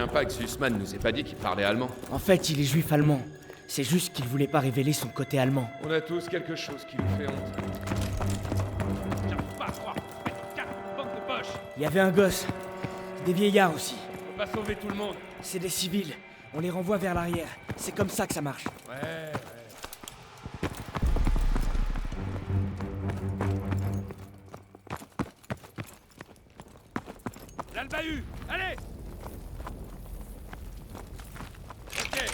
bien pas que Sussman nous ait pas dit qu'il parlait allemand. En fait, il est juif allemand. C'est juste qu'il voulait pas révéler son côté allemand. On a tous quelque chose qui nous fait honte. J'arrive pas à croire. Bande de poches. Il y avait un gosse. Des vieillards aussi. On peut pas sauver tout le monde. C'est des civils. On les renvoie vers l'arrière. C'est comme ça que ça marche. Ouais. Là le bahut. Allez. Ok.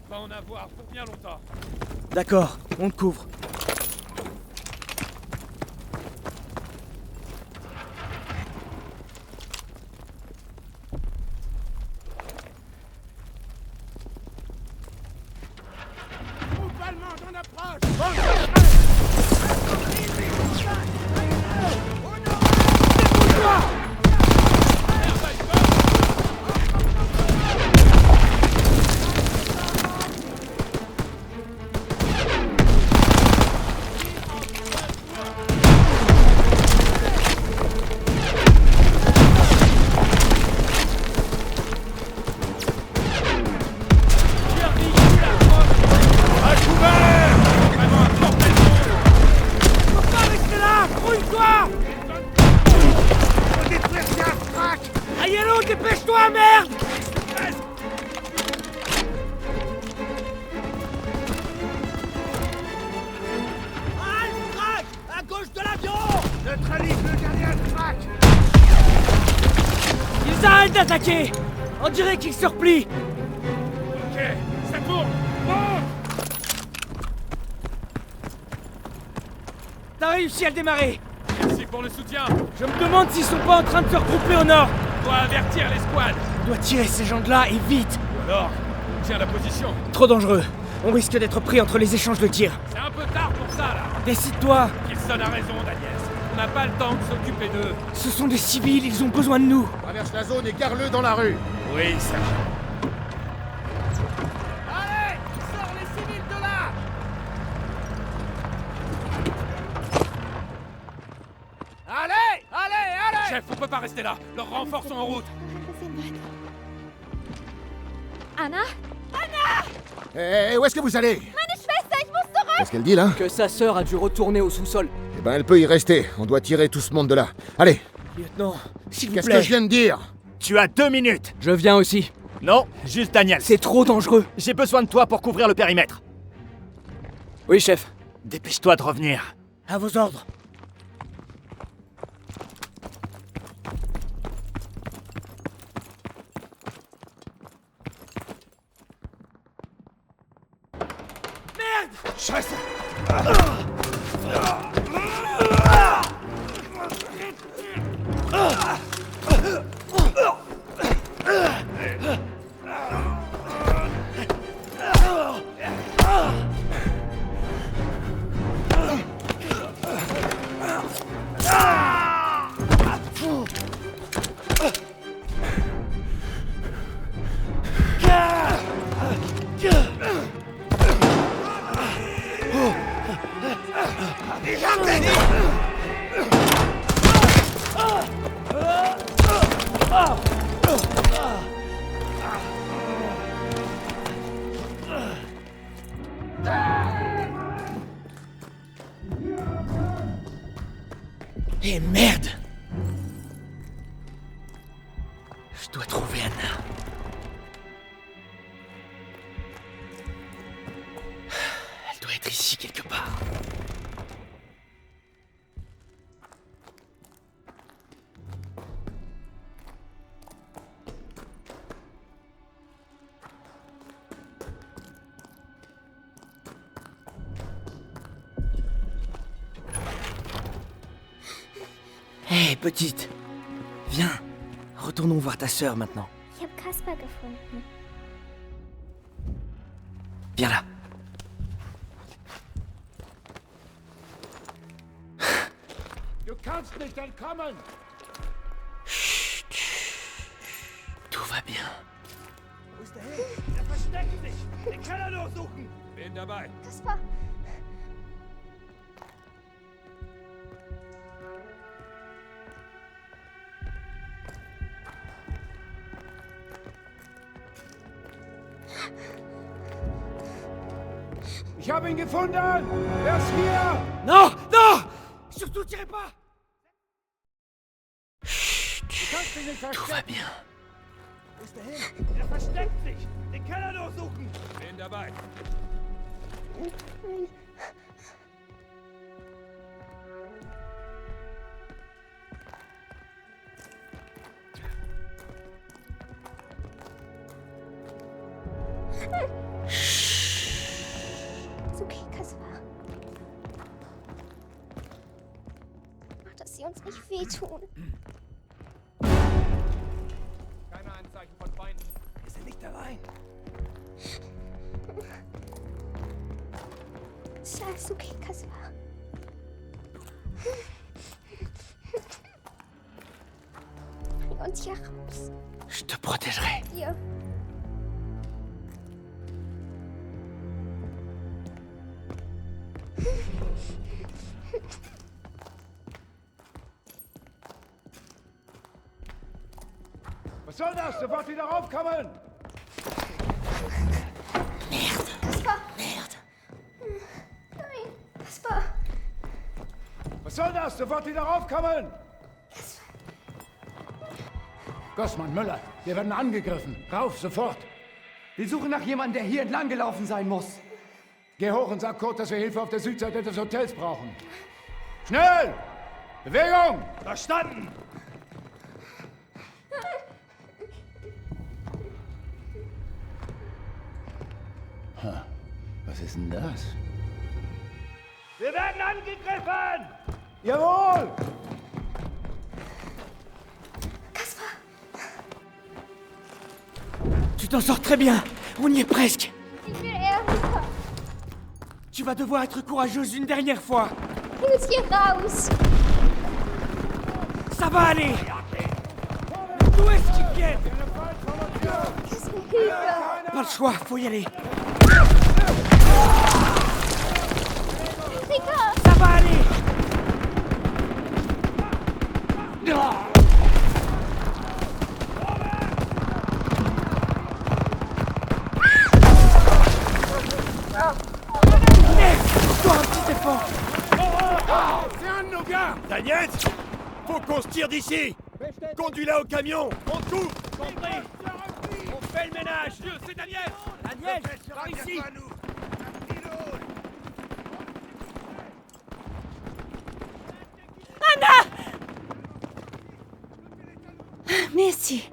Va en avoir pour bien longtemps. D'accord, on te couvre. Dépêche-toi, merde! Frac! À gauche de l'avion! Neutralise le gardien de Frac! Ils arrêtent d'attaquer! On dirait qu'ils se replient! Ok, ça tourne! Monte! T'as réussi à le démarrer! Merci pour le soutien! Je me demande s'ils sont pas en train de se regrouper au nord! On doit avertir l'escouade! On doit tirer ces gens de là et vite! Ou alors, on tient la position. Trop dangereux! On risque d'être pris entre les échanges de tirs. C'est un peu tard pour ça, là! Décide-toi! Gilson a raison, Daniels. On n'a pas le temps de s'occuper d'eux. Ce sont des civils, ils ont besoin de nous! Traverse la zone et gare-le dans la rue! Oui, ça. Allez! Sors les civils de là! Allez! Allez! Allez! Chef, on peut pas rester là. Leurs renforts sont en route. Anna? Hé, où est-ce que vous allez? Meine Schwester, ich muss zurück! Qu'est-ce qu'elle dit là? Que sa sœur a dû retourner au sous-sol. Eh ben, elle peut y rester. On doit tirer tout ce monde de là. Allez! Lieutenant, s'il vous Qu'est-ce plaît. que je viens de dire? Tu as 2 minutes. Je viens aussi. Non, juste Daniel. C'est trop dangereux. J'ai besoin de toi pour couvrir le périmètre. Oui, chef. Dépêche-toi de revenir. À vos ordres. Eh merde! Je dois trouver Anna. Elle doit être ici quelque part. Hé, petite. Viens. Retournons voir ta sœur maintenant. Ich habe Kasper gefunden. Viens là. Du kannst nicht entkommen! Chut, chut. Tout va bien. Wo ist der hin? Er versteckt sich. Den Keller durchsuchen. Bin dabei. Kasper! Ich habe ihn gefunden! Er ist hier! Non! Non! Surtout tirez pas! Du kannst dich nicht Tout va verstecken! bien. Wo ist er hin? Er versteckt sich! Den Keller durchsuchen! Bin dabei. Ist okay, Kaspar. Mach, dass sie uns nicht wehtun. Keine Anzeichen von Feinden. Wir sind nicht allein! Ist alles okay, Kaspar. Bring uns hier raus. Je te protégerai. Hier. Was soll das? Sofort wieder raufkommen! Kaspar. Merde. Nein, Kaspar. Was soll das? Sofort wieder raufkommen! Gossmann, Müller, wir werden angegriffen. Rauf, sofort! Wir suchen nach jemandem, der hier entlang gelaufen sein muss. Geh hoch und sag Kurt, dass wir Hilfe auf der Südseite des Hotels brauchen. Schnell! Bewegung! Verstanden! Was ist denn das? Wir werden angegriffen! Jawohl! Kaspar. Tu t'en sors très bien. On y est presque. Ich will Erika. Tu vas devoir être courageuse une dernière fois. Bring uns hier raus. Ça va aller. D'où est-ce qu'ils viennent? Kaspar, Hilfe. Pas le choix, faut y aller. Erika. Ça va aller. Merde, toi un petit effort. C'est un de nos gars! Daniel! Faut qu'on se tire d'ici! Conduis-la au camion! On court! Compris! On fait le ménage! Dieu, c'est Daniel! Daniel, par ici. Merci.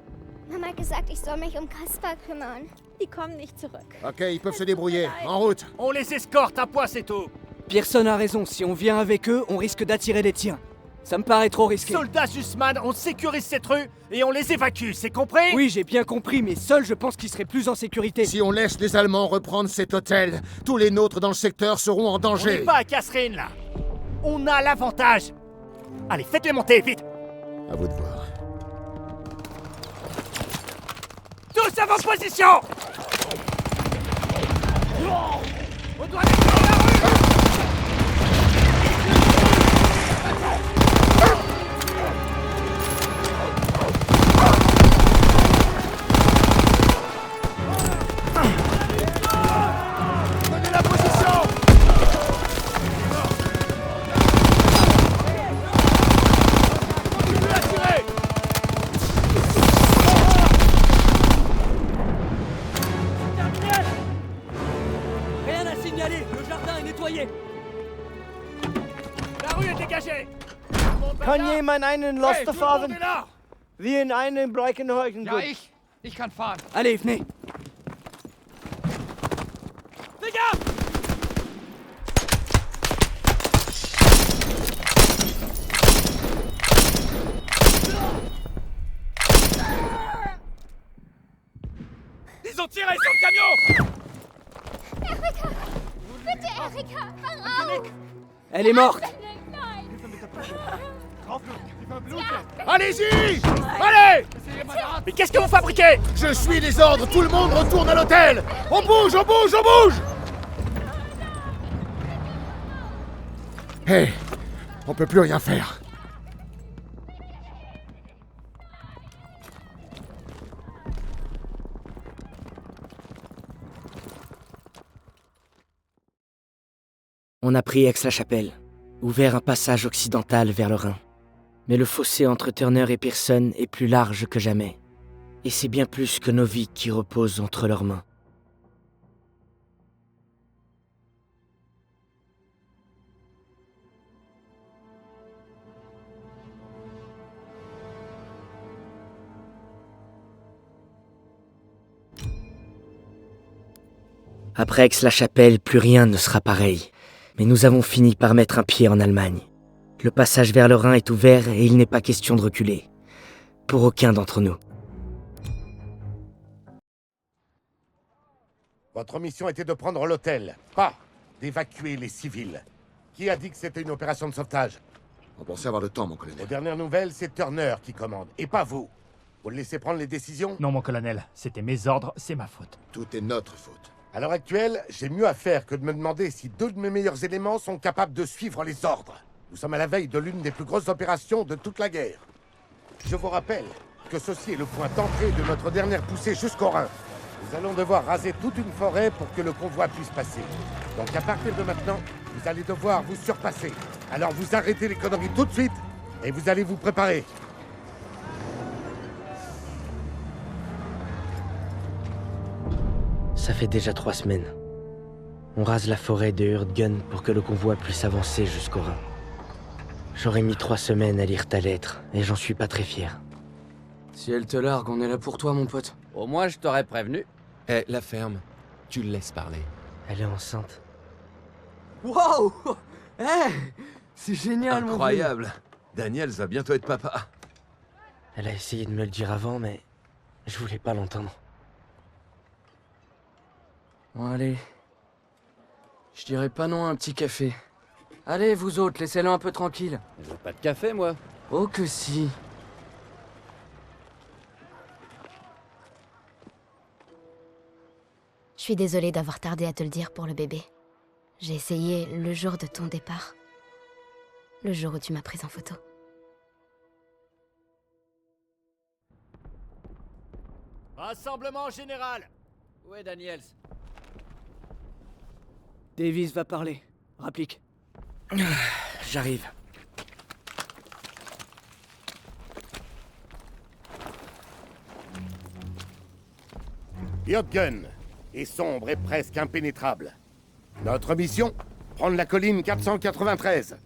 Mama hat gesagt, ich soll mich um Kaspar kümmern. Die kommen nicht zurück. Ok, ils peuvent se débrouiller. En route. On les escorte, un point c'est tout! Pearson a raison, si on vient avec eux, on risque d'attirer des tirs. Ça me paraît trop risqué. Soldats Sussman, on sécurise cette rue et on les évacue, c'est compris? Oui, j'ai bien compris, mais seul, je pense qu'ils seraient plus en sécurité. Si on laisse les Allemands reprendre cet hôtel, tous les nôtres dans le secteur seront en On n'est danger. pas à Kasserine là! On a l'avantage! Allez, faites-les monter, vite! À vous de voir. Tous à vos positions! On doit détruire la rue! Prenez la position! Continuez à tirer! Rien à signaler, le jardin est nettoyé. La rue est dégagée! Kann jemand einen Hey, tout Laster le monde fahren? est là! Wie in einem Breckenhäusen. Ja, ich kann fahren. Allez, venez. Les gars! Ils ont tiré sur le camion! Erika! Bitte, Erika! Hör auf! Elle est morte. Nein! Allez-y! Allez! Mais qu'est-ce que vous fabriquez? Je suis les ordres, tout le monde retourne à l'hôtel! On bouge, on bouge, on bouge! Hé! On peut plus rien faire. On a pris Aix-la-Chapelle, ouvert un passage occidental vers le Rhin. Mais le fossé entre Turner et Pearson est plus large que jamais. Et c'est bien plus que nos vies qui reposent entre leurs mains. Après Aix-la-Chapelle, plus rien ne sera pareil. Mais nous avons fini par mettre un pied en Allemagne. Le passage vers le Rhin est ouvert et il n'est pas question de reculer. Pour aucun d'entre nous. Votre mission était de prendre l'hôtel, pas d'évacuer les civils. Qui a dit que c'était une opération de sauvetage? On pensait avoir le temps, mon Aux colonel. dernières nouvelles, c'est Turner qui commande, et pas vous. Vous le laissez prendre les décisions? Non, mon colonel, c'était mes ordres, c'est ma faute. Tout est notre faute. À l'heure actuelle, j'ai mieux à faire que de me demander si 2 de mes meilleurs éléments sont capables de suivre les ordres. Nous sommes à la veille de l'une des plus grosses opérations de toute la guerre. Je vous rappelle que ceci est le point d'entrée de notre dernière poussée jusqu'au Rhin. Nous allons devoir raser toute une forêt pour que le convoi puisse passer. Donc à partir de maintenant, vous allez devoir vous surpasser. Alors vous arrêtez les conneries tout de suite et vous allez vous préparer. Ça fait déjà 3 semaines. On rase la forêt de Hurtgen pour que le convoi puisse avancer jusqu'au Rhin. J'aurais mis 3 semaines à lire ta lettre, et j'en suis pas très fier. Si elle te largue, on est là pour toi, mon pote. Au moins, je t'aurais prévenu. Eh, la ferme. Tu le laisses parler. Elle est enceinte. Wow. Eh, c'est génial, Incroyable. Daniels va bientôt être papa. Elle a essayé de me le dire avant, mais je voulais pas l'entendre. Bon, allez. Je dirais pas non à un petit café. Allez, vous autres, laissez-le un peu tranquille. Je veux pas de café, moi. Oh que si. Je suis désolée d'avoir tardé à te le dire pour le bébé. J'ai essayé le jour de ton départ. Le jour où tu m'as prise en photo. Rassemblement général. Où est Daniels? Davis va parler. Rapplique. J'arrive. Hurtgen est sombre et presque impénétrable. Notre mission? Prendre la colline 493.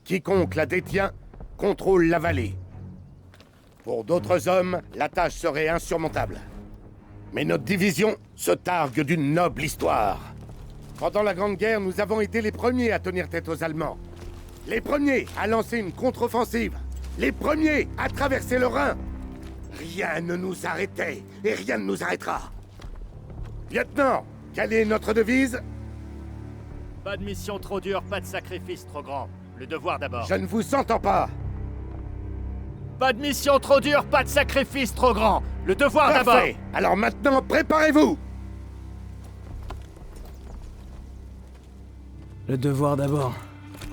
Quiconque la détient contrôle la vallée. Pour d'autres hommes, la tâche serait insurmontable. Mais notre division se targue d'une noble histoire. Pendant la Grande Guerre, nous avons été les premiers à tenir tête aux Allemands. Les premiers à lancer une contre-offensive. Les premiers à traverser le Rhin. Rien ne nous arrêtait et rien ne nous arrêtera. Lieutenant, quelle est notre devise? Pas de mission trop dure, pas de sacrifice trop grand. Le devoir d'abord. Je ne vous entends pas. Pas de mission trop dure, pas de sacrifice trop grand. Le devoir d'abord. Parfait. Alors maintenant, préparez-vous. Le devoir d'abord.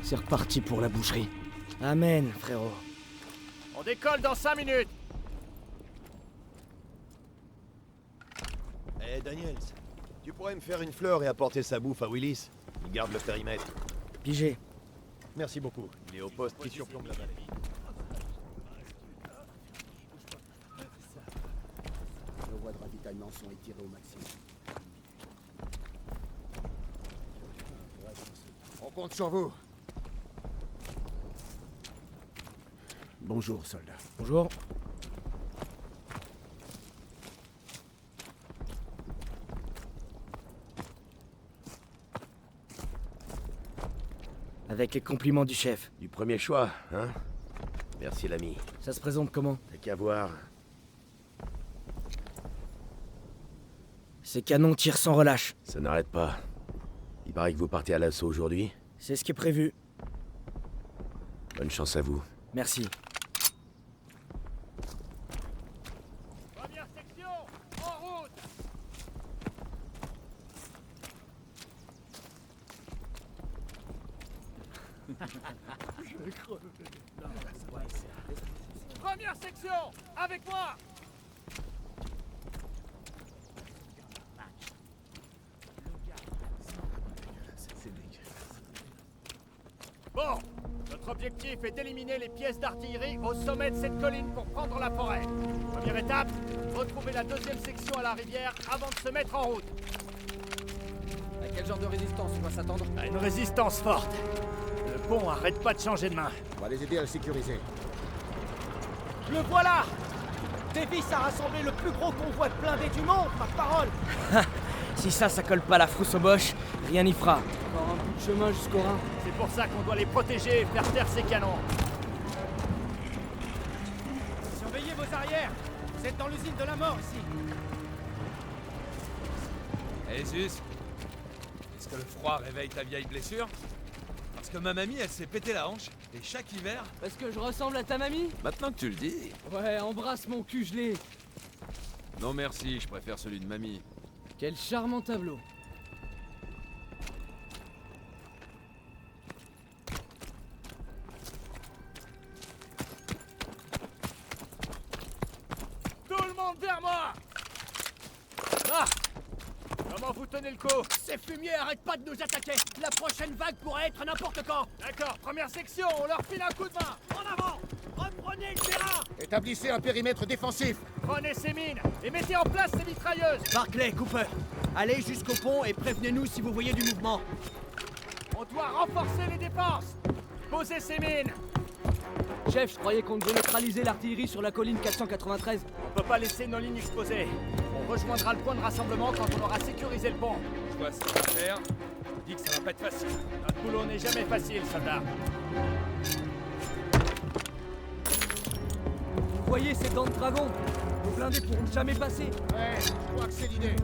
C'est reparti pour la boucherie. Amen, frérot. On décolle dans 5 minutes. Eh Daniels, tu pourrais me faire une fleur et apporter sa bouffe à Willis? Il garde le périmètre. Pigé. Merci beaucoup. Il est au poste qui surplombe la vallée. Nos voies de ravitaillement sont étirées au maximum. On compte sur vous. Bonjour, soldat. Bonjour. Avec les compliments du chef. Du premier choix, hein? Merci l'ami. Ça se présente comment? T'as qu'à voir. Ces canons tirent sans relâche. Ça n'arrête pas. Il paraît que vous partez à l'assaut aujourd'hui. C'est ce qui est prévu. Bonne chance à vous. Merci. Première section, en route. Première section, avec moi. Bon, notre objectif est d'éliminer les pièces d'artillerie au sommet de cette colline pour prendre la forêt. Première étape, retrouver la deuxième section à la rivière avant de se mettre en route. À quel genre de résistance on doit s'attendre? À une résistance forte. Le pont arrête pas de changer de main. On va les aider à le sécuriser. Le voilà! Davis a rassemblé le plus gros convoi de blindés du monde, ma parole! Si ça colle pas la frousse au boche, rien n'y fera. Encore un bout de chemin jusqu'au Rhin. C'est pour ça qu'on doit les protéger et faire taire ces canons. Surveillez vos arrières! Vous êtes dans l'usine de la mort ici! Hé Zeus, est-ce que le froid réveille ta vieille blessure? Parce que ma mamie, elle s'est pété la hanche, et chaque hiver... Parce que je ressemble à ta mamie? Maintenant que tu le dis... Ouais, embrasse mon cul gelé. Non merci, je préfère celui de mamie. Quel charmant tableau. Tout le monde vers moi! Ah! Comment vous tenez le coup? Ces fumiers arrêtent pas de nous attaquer! La prochaine vague pourrait être n'importe quand! D'accord, première section, on leur file un coup de main! En avant! Reprenez le terrain! Établissez un périmètre défensif. Prenez ces mines et mettez en place ces mitrailleuses! Barclay, Cooper, allez jusqu'au pont et prévenez-nous si vous voyez du mouvement. On doit renforcer les défenses! Posez ces mines! Chef, je croyais qu'on devait neutraliser l'artillerie sur la colline 493. On peut pas laisser nos lignes exposées. On rejoindra le point de rassemblement quand on aura sécurisé le pont. Je vois ce qu'on va faire. Je dis que ça va pas être facile. Notre boulot n'est jamais facile, soldat. Vous voyez ces dents de dragon? Nos blindés pourront jamais passer. Ouais, je crois que c'est l'idée.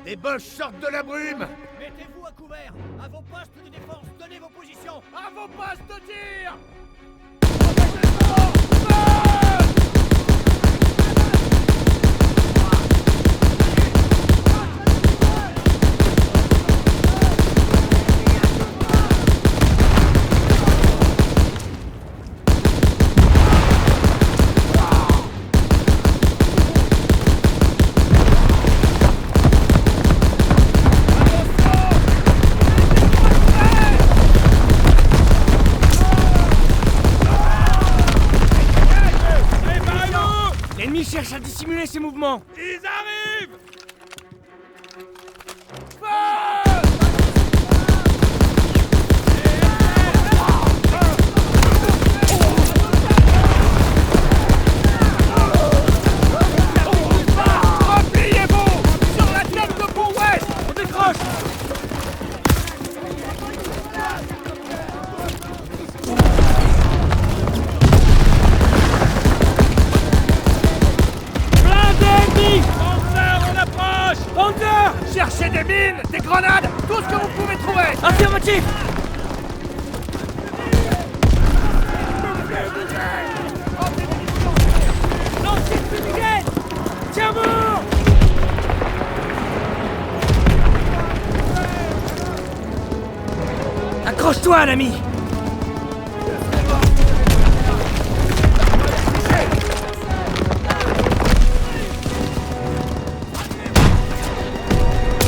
Les Boches sortent de la brume! Mettez-vous à couvert! À vos postes de défense, donnez vos positions! À vos postes de tir! L'ennemi cherche à dissimuler ses mouvements. Ils arrivent! Repliez-vous! Sur la tête de pont ouest! On décroche! Panzer, on approche! Panzer! Cherchez des mines, des grenades, tout ce que vous pouvez trouver! Affirmatif! Lancez le fumigène! Tiens bon! Accroche-toi, l'ami!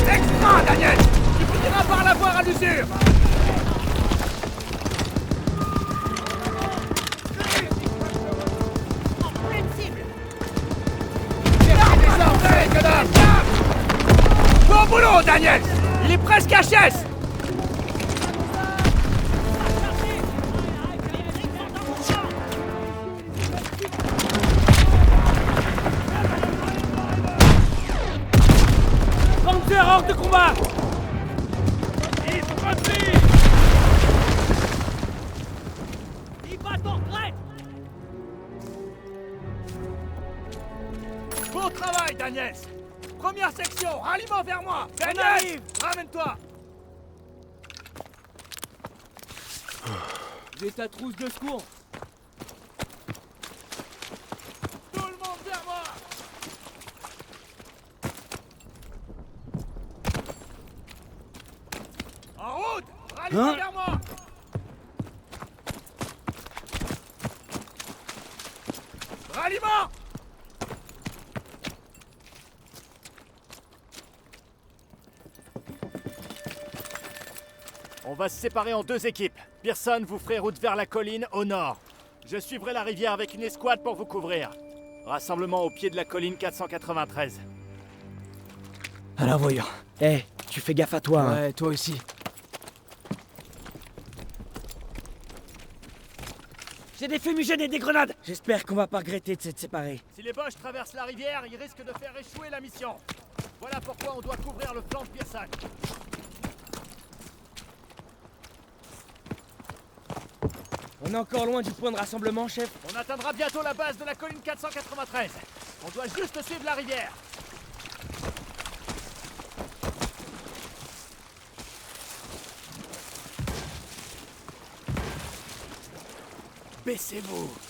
Extra, Daniel! Tu finiras par l'avoir à l'usure! Bon boulot, Daniel! Il est presque HS! Panzer hors de combat! Ils battent en retraite! Bon travail, Daniel! Première section, ralliement vers moi! On Daniel! arrive! Ramène-toi! J'ai ta trousse de secours. Tout le monde vers moi! En route! Rallie-toi vers moi! Ralliement! On va se séparer en deux équipes. Pearson, vous ferez route vers la colline au nord. Je suivrai la rivière avec une escouade pour vous couvrir. Rassemblement au pied de la colline 493. Alors voyons. Eh, tu fais gaffe à toi. Hein. Ouais, toi aussi. J'ai des fumigènes et des grenades. J'espère qu'on va pas regretter de s'être séparés. Si les Boches traversent la rivière, ils risquent de faire échouer la mission. Voilà pourquoi on doit couvrir le flanc de Pearson. On est encore loin du point de rassemblement, chef. On atteindra bientôt la base de la colline 493. On doit juste suivre la rivière. Baissez-vous.